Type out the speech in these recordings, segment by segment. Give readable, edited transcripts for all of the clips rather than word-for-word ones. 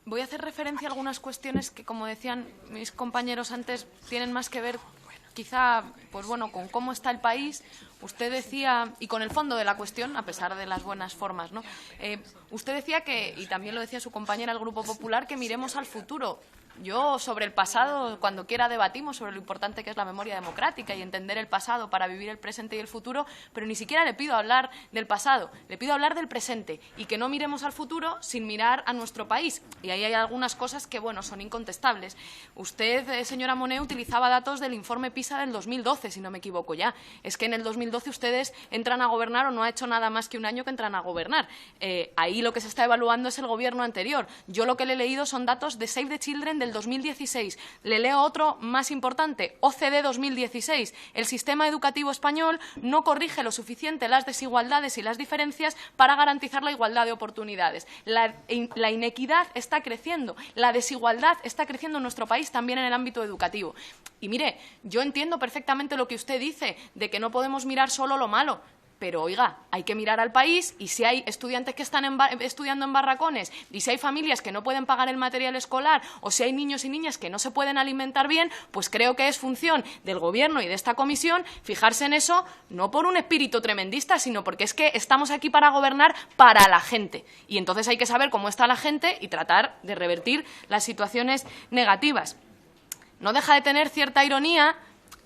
voy a hacer referencia a algunas cuestiones que, como decían mis compañeros antes, tienen más que ver quizá pues bueno, con cómo está el país. Usted decía, y con el fondo de la cuestión, a pesar de las buenas formas, ¿no? Usted decía que, y también lo decía su compañera del Grupo Popular, que miremos al futuro. Yo, sobre el pasado, cuando quiera debatimos sobre lo importante que es la memoria democrática y entender el pasado para vivir el presente y el futuro, pero ni siquiera le pido hablar del pasado, le pido hablar del presente y que no miremos al futuro sin mirar a nuestro país. Y ahí hay algunas cosas que, bueno, son incontestables. Usted, señora Moné, utilizaba datos del informe PISA del 2012, si no me equivoco ya. Es que en el 2012 ustedes entran a gobernar o no ha hecho nada más que un año que entran a gobernar. Ahí lo que se está evaluando es el gobierno anterior. Yo lo que le he leído son datos de Save the Children del 2016. Le leo otro más importante, OCDE 2016. El sistema educativo español no corrige lo suficiente las desigualdades y las diferencias para garantizar la igualdad de oportunidades. La inequidad está creciendo, la desigualdad está creciendo en nuestro país también en el ámbito educativo. Y mire, yo entiendo perfectamente lo que usted dice, de que no podemos mirar solo lo malo. Pero, oiga, hay que mirar al país y si hay estudiantes que están estudiando en barracones y si hay familias que no pueden pagar el material escolar o si hay niños y niñas que no se pueden alimentar bien, pues creo que es función del Gobierno y de esta comisión fijarse en eso, no por un espíritu tremendista, sino porque es que estamos aquí para gobernar para la gente. Y entonces hay que saber cómo está la gente y tratar de revertir las situaciones negativas. No deja de tener cierta ironía,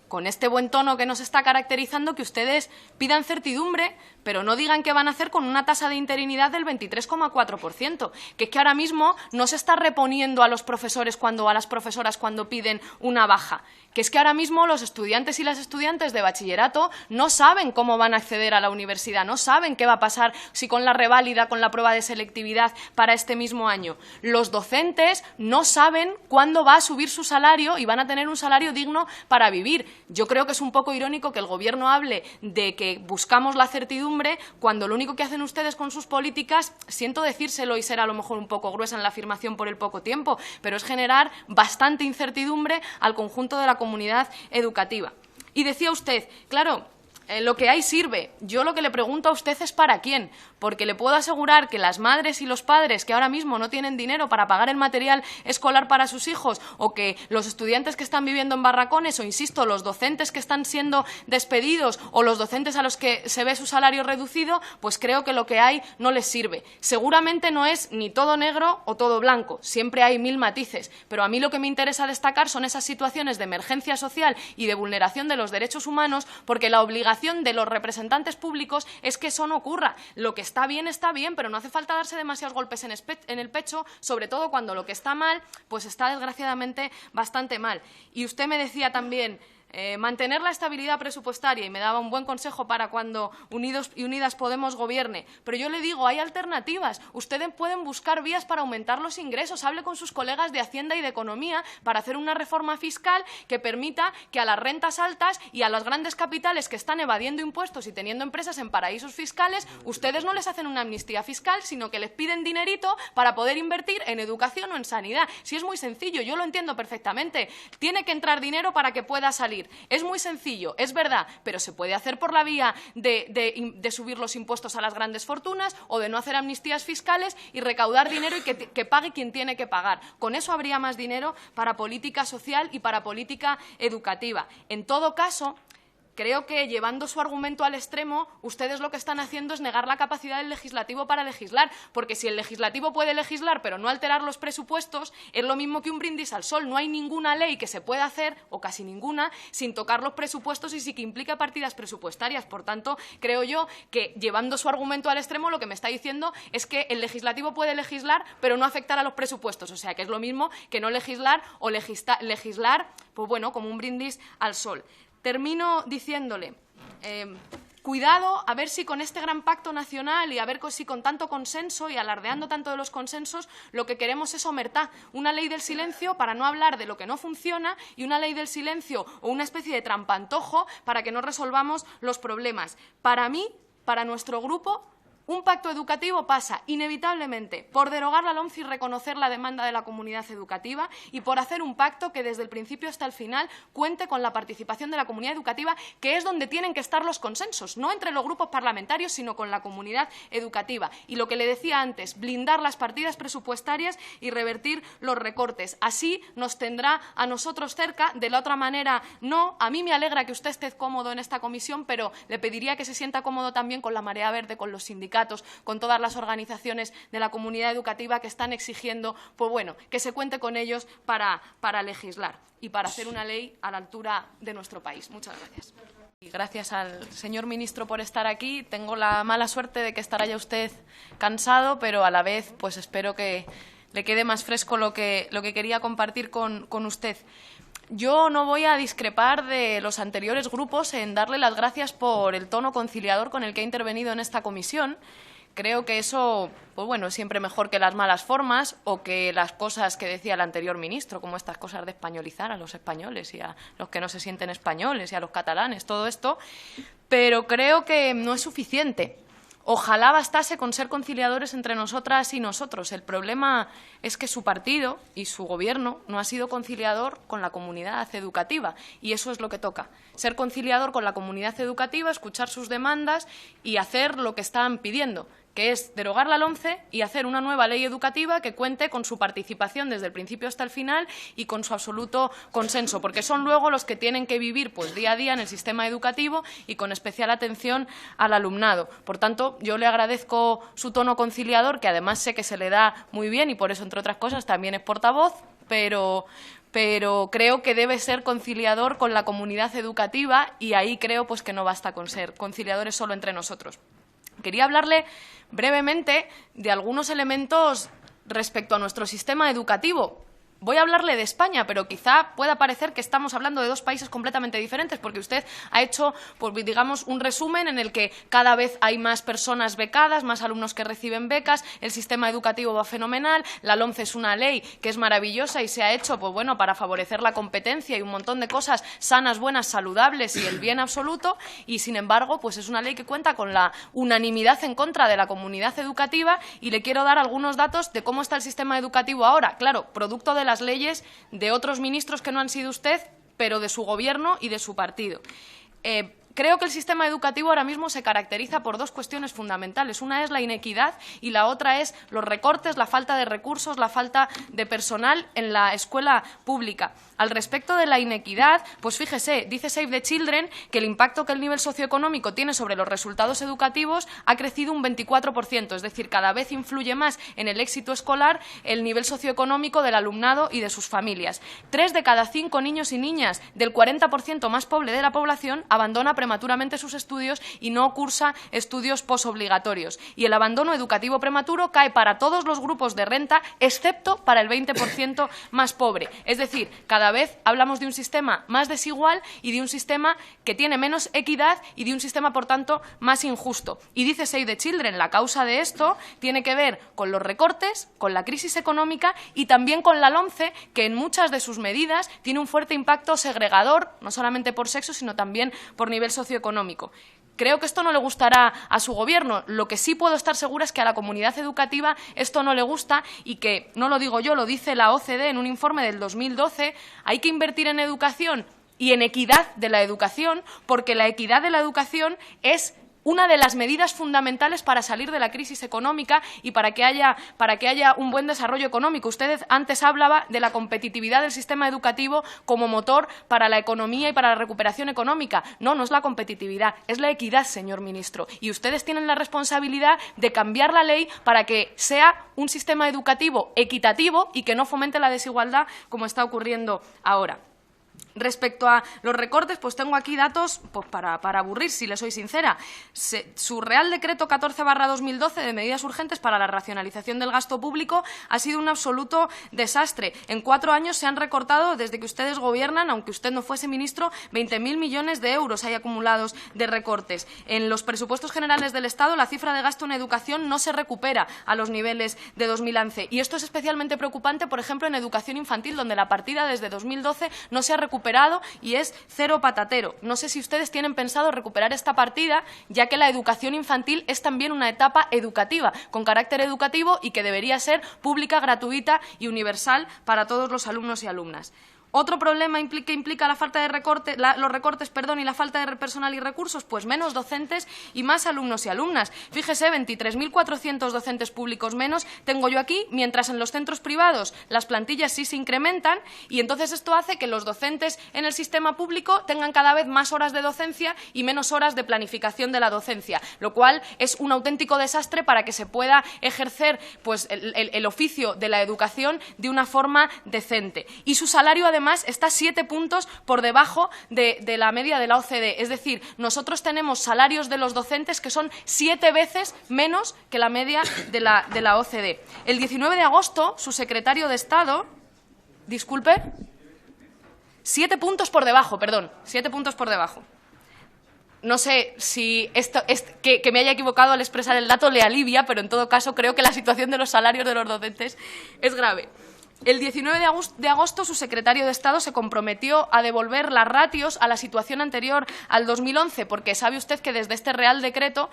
con este buen tono que nos está caracterizando, que ustedes pidan certidumbre, pero no digan qué van a hacer con una tasa de interinidad del 23,4%, que es que ahora mismo no se está reponiendo a los profesores o a las profesoras cuando piden una baja, que es que ahora mismo los estudiantes y las estudiantes de bachillerato no saben cómo van a acceder a la universidad, no saben qué va a pasar si con la reválida, con la prueba de selectividad para este mismo año. Los docentes no saben cuándo va a subir su salario y van a tener un salario digno para vivir. Yo creo que es un poco irónico que el Gobierno hable de que buscamos la certidumbre cuando lo único que hacen ustedes con sus políticas, siento decírselo y ser a lo mejor un poco gruesa en la afirmación por el poco tiempo, pero es generar bastante incertidumbre al conjunto de la comunidad educativa. Y decía usted, claro, lo que hay sirve. Yo lo que le pregunto a usted es ¿para quién? Porque le puedo asegurar que las madres y los padres que ahora mismo no tienen dinero para pagar el material escolar para sus hijos, o que los estudiantes que están viviendo en barracones, o insisto, los docentes que están siendo despedidos, o los docentes a los que se ve su salario reducido, pues creo que lo que hay no les sirve. Seguramente no es ni todo negro o todo blanco, siempre hay mil matices, pero a mí lo que me interesa destacar son esas situaciones de emergencia social y de vulneración de los derechos humanos, porque la obligación de los representantes públicos es que eso no ocurra. Lo que está bien, pero no hace falta darse demasiados golpes en el pecho, sobre todo cuando lo que está mal, pues está desgraciadamente bastante mal. Y usted me decía también mantener la estabilidad presupuestaria, y me daba un buen consejo para cuando Unidos y Unidas Podemos gobierne. Pero yo le digo, hay alternativas. Ustedes pueden buscar vías para aumentar los ingresos. Hable con sus colegas de Hacienda y de Economía para hacer una reforma fiscal que permita que a las rentas altas y a los grandes capitales que están evadiendo impuestos y teniendo empresas en paraísos fiscales, ustedes no les hacen una amnistía fiscal, sino que les piden dinerito para poder invertir en educación o en sanidad. Si es muy sencillo, yo lo entiendo perfectamente. Tiene que entrar dinero para que pueda salir. Es muy sencillo, es verdad, pero se puede hacer por la vía de subir los impuestos a las grandes fortunas o de no hacer amnistías fiscales y recaudar dinero y que pague quien tiene que pagar. Con eso habría más dinero para política social y para política educativa. En todo caso, creo que, llevando su argumento al extremo, ustedes lo que están haciendo es negar la capacidad del legislativo para legislar, porque si el legislativo puede legislar pero no alterar los presupuestos, es lo mismo que un brindis al sol. No hay ninguna ley que se pueda hacer, o casi ninguna, sin tocar los presupuestos y sin que implique partidas presupuestarias. Por tanto, creo yo que, llevando su argumento al extremo, lo que me está diciendo es que el legislativo puede legislar pero no afectar a los presupuestos. O sea, que es lo mismo que no legislar o legislar, pues bueno, como un brindis al sol. Termino diciéndole, cuidado a ver si con este gran pacto nacional y a ver si con tanto consenso y alardeando tanto de los consensos, lo que queremos es omertá, una ley del silencio para no hablar de lo que no funciona y una ley del silencio o una especie de trampantojo para que no resolvamos los problemas. Para mí, para nuestro grupo, Un pacto educativo pasa, inevitablemente, por derogar la LOMCE y reconocer la demanda de la comunidad educativa y por hacer un pacto que desde el principio hasta el final cuente con la participación de la comunidad educativa, que es donde tienen que estar los consensos, no entre los grupos parlamentarios, sino con la comunidad educativa. Y lo que le decía antes, blindar las partidas presupuestarias y revertir los recortes. Así nos tendrá a nosotros cerca, de la otra manera no. A mí me alegra que usted esté cómodo en esta comisión, pero le pediría que se sienta cómodo también con la Marea Verde, con los sindicatos, con todas las organizaciones de la comunidad educativa que están exigiendo, pues bueno, que se cuente con ellos para legislar y para hacer una ley a la altura de nuestro país. Muchas gracias. Y gracias al señor ministro por estar aquí. Tengo la mala suerte de que estará ya usted cansado, pero a la vez pues espero que le quede más fresco lo que quería compartir con usted. Yo no voy a discrepar de los anteriores grupos en darle las gracias por el tono conciliador con el que ha intervenido en esta comisión. Creo que eso, pues bueno, es siempre mejor que las malas formas o que las cosas que decía el anterior ministro, como estas cosas de españolizar a los españoles y a los que no se sienten españoles y a los catalanes, todo esto. Pero creo que no es suficiente. Ojalá bastase con ser conciliadores entre nosotras y nosotros. El problema es que su partido y su Gobierno no ha sido conciliador con la comunidad educativa y eso es lo que toca. Ser conciliador con la comunidad educativa, escuchar sus demandas y hacer lo que están pidiendo, que es derogar la LOMCE y hacer una nueva ley educativa que cuente con su participación desde el principio hasta el final y con su absoluto consenso, porque son luego los que tienen que vivir pues, día a día en el sistema educativo y con especial atención al alumnado. Por tanto, yo le agradezco su tono conciliador, que además sé que se le da muy bien y por eso, entre otras cosas, también es portavoz, pero creo que debe ser conciliador con la comunidad educativa y ahí creo pues, que no basta con ser conciliadores solo entre nosotros. Quería hablarle brevemente de algunos elementos respecto a nuestro sistema educativo. Voy a hablarle de España, pero quizá pueda parecer que estamos hablando de dos países completamente diferentes, porque usted ha hecho, pues, digamos, un resumen en el que cada vez hay más personas becadas, más alumnos que reciben becas, el sistema educativo va fenomenal, la LOMCE es una ley que es maravillosa y se ha hecho, pues bueno, para favorecer la competencia y un montón de cosas sanas, buenas, saludables y el bien absoluto, y sin embargo, pues es una ley que cuenta con la unanimidad en contra de la comunidad educativa y le quiero dar algunos datos de cómo está el sistema educativo ahora. Claro, producto de las leyes de otros ministros que no han sido usted, pero de su Gobierno y de su partido. Creo que el sistema educativo ahora mismo se caracteriza por dos cuestiones fundamentales. Una es la inequidad y la otra es los recortes, la falta de recursos, la falta de personal en la escuela pública. Al respecto de la inequidad, pues fíjese, dice Save the Children que el impacto que el nivel socioeconómico tiene sobre los resultados educativos ha crecido un 24%, es decir, cada vez influye más en el éxito escolar el nivel socioeconómico del alumnado y de sus familias. 3 de cada 5 niños y niñas del 40% más pobre de la población abandona prematuramente sus estudios y no cursa estudios posobligatorios. Y el abandono educativo prematuro cae para todos los grupos de renta, excepto para el 20% más pobre. Es decir, cada vez hablamos de un sistema más desigual y de un sistema que tiene menos equidad y de un sistema, por tanto, más injusto. Y dice Save the Children, la causa de esto tiene que ver con los recortes, con la crisis económica y también con la LOMCE, que en muchas de sus medidas tiene un fuerte impacto segregador, no solamente por sexo, sino también por nivel socioeconómico. Creo que esto no le gustará a su Gobierno. Lo que sí puedo estar segura es que a la comunidad educativa esto no le gusta y que, no lo digo yo, lo dice la OCDE en un informe del 2012, hay que invertir en educación y en equidad de la educación, porque la equidad de la educación es una de las medidas fundamentales para salir de la crisis económica y para que haya un buen desarrollo económico. Usted antes hablaba de la competitividad del sistema educativo como motor para la economía y para la recuperación económica. No, no es la competitividad, es la equidad, señor ministro. Y ustedes tienen la responsabilidad de cambiar la ley para que sea un sistema educativo equitativo y que no fomente la desigualdad como está ocurriendo ahora. Respecto a los recortes, pues tengo aquí datos pues para aburrir, si le soy sincera. Su Real Decreto 14/2012 de medidas urgentes para la racionalización del gasto público ha sido un absoluto desastre. En 4 años se han recortado, desde que ustedes gobiernan, aunque usted no fuese ministro, 20.000 millones de euros hay acumulados de recortes. En los presupuestos generales del Estado, la cifra de gasto en educación no se recupera a los niveles de 2011. Y esto es especialmente preocupante, por ejemplo, en educación infantil, donde la partida desde 2012 no se ha recuperado recuperado y es cero patatero. No sé si ustedes tienen pensado recuperar esta partida, ya que la educación infantil es también una etapa educativa, con carácter educativo y que debería ser pública, gratuita y universal para todos los alumnos y alumnas. Otro problema que implica la falta de los recortes y la falta de personal y recursos, pues menos docentes y más alumnos y alumnas. Fíjese, 23.400 docentes públicos menos tengo yo aquí, mientras en los centros privados las plantillas sí se incrementan y entonces esto hace que los docentes en el sistema público tengan cada vez más horas de docencia y menos horas de planificación de la docencia, lo cual es un auténtico desastre para que se pueda ejercer pues, el oficio de la educación de una forma decente. Y su salario, además, está 7 puntos por debajo de la media de la OCDE. Es decir, nosotros tenemos salarios de los docentes que son 7 veces menos que la media de la OCDE. El 19 de agosto, su secretario de Estado, 7 puntos por debajo, perdón, 7 puntos por debajo. No sé si que me haya equivocado al expresar el dato le alivia, pero en todo caso creo que la situación de los salarios de los docentes es grave. El 19 de agosto su secretario de Estado se comprometió a devolver las ratios a la situación anterior al 2011, porque sabe usted que desde este Real Decreto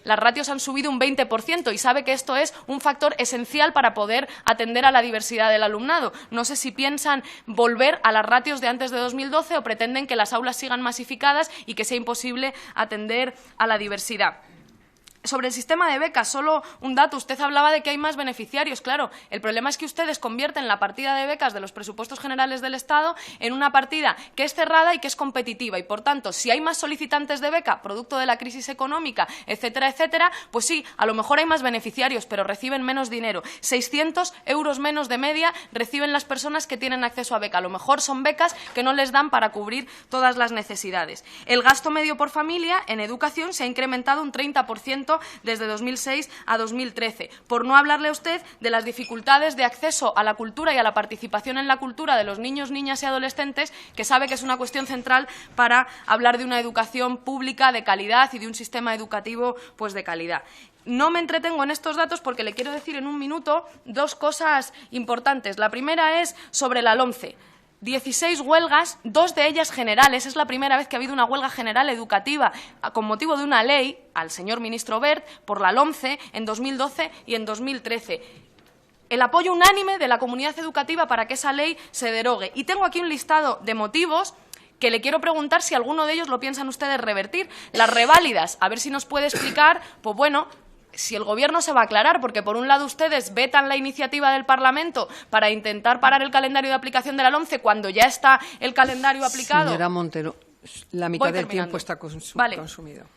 las ratios han subido un 20% y sabe que esto es un factor esencial para poder atender a la diversidad del alumnado. No sé si piensan volver a las ratios de antes de 2012 o pretenden que las aulas sigan masificadas y que sea imposible atender a la diversidad. Sobre el sistema de becas, solo un dato. Usted hablaba de que hay más beneficiarios. Claro, el problema es que ustedes convierten la partida de becas de los presupuestos generales del Estado en una partida que es cerrada y que es competitiva. Y, por tanto, si hay más solicitantes de beca, producto de la crisis económica, etcétera, etcétera, pues sí, a lo mejor hay más beneficiarios, pero reciben menos dinero. 600 euros menos de media reciben las personas que tienen acceso a beca. A lo mejor son becas que no les dan para cubrir todas las necesidades. El gasto medio por familia en educación se ha incrementado un 30% desde 2006 a 2013, por no hablarle a usted de las dificultades de acceso a la cultura y a la participación en la cultura de los niños, niñas y adolescentes, que sabe que es una cuestión central para hablar de una educación pública de calidad y de un sistema educativo pues, de calidad. No me entretengo en estos datos porque le quiero decir en un minuto 2 cosas importantes. La primera es sobre la LOMCE. 16 huelgas, 2 de ellas generales. Es la primera vez que ha habido una huelga general educativa con motivo de una ley al señor ministro Wert por la LOMCE en 2012 y en 2013. El apoyo unánime de la comunidad educativa para que esa ley se derogue. Y tengo aquí un listado de motivos que le quiero preguntar si alguno de ellos lo piensan ustedes revertir. Las reválidas, a ver si nos puede explicar, pues bueno, si el Gobierno se va a aclarar, porque por un lado ustedes vetan la iniciativa del Parlamento para intentar parar el calendario de aplicación de la LOMCE cuando ya está el calendario aplicado. Señora Montero, la mitad del tiempo está consumido.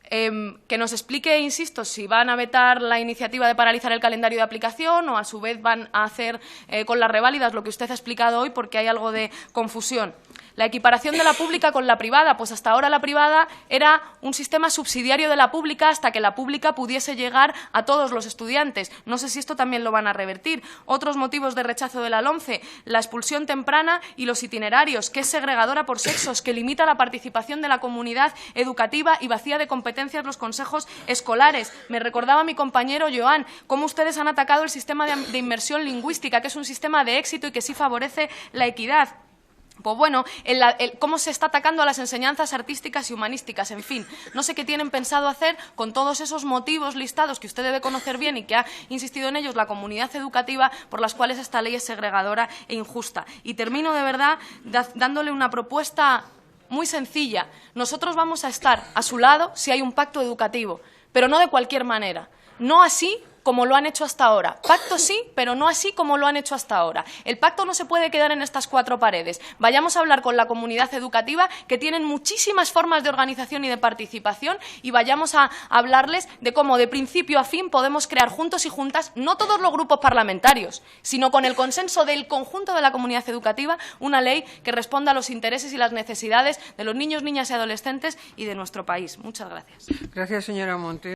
Que nos explique, insisto, si van a vetar la iniciativa de paralizar el calendario de aplicación o a su vez van a hacer con las reválidas lo que usted ha explicado hoy, porque hay algo de confusión. La equiparación de la pública con la privada, pues hasta ahora la privada era un sistema subsidiario de la pública hasta que la pública pudiese llegar a todos los estudiantes. No sé si esto también lo van a revertir. Otros motivos de rechazo de la LOMCE, la expulsión temprana y los itinerarios, que es segregadora por sexos, que limita la participación de la comunidad educativa y vacía de competencias los consejos escolares. Me recordaba mi compañero Joan cómo ustedes han atacado el sistema de inmersión lingüística, que es un sistema de éxito y que sí favorece la equidad. Pues bueno, cómo se está atacando a las enseñanzas artísticas y humanísticas, en fin. No sé qué tienen pensado hacer con todos esos motivos listados que usted debe conocer bien y que ha insistido en ellos la comunidad educativa por las cuales esta ley es segregadora e injusta. Y termino de verdad dándole una propuesta muy sencilla. Nosotros vamos a estar a su lado si hay un pacto educativo, pero no de cualquier manera. No así como lo han hecho hasta ahora. Pacto sí, pero no así como lo han hecho hasta ahora. El pacto no se puede quedar en estas 4 paredes. Vayamos a hablar con la comunidad educativa, que tienen muchísimas formas de organización y de participación, y vayamos a hablarles de cómo de principio a fin podemos crear juntos y juntas, no todos los grupos parlamentarios, sino con el consenso del conjunto de la comunidad educativa, una ley que responda a los intereses y las necesidades de los niños, niñas y adolescentes y de nuestro país. Muchas gracias. Gracias, señora Montero.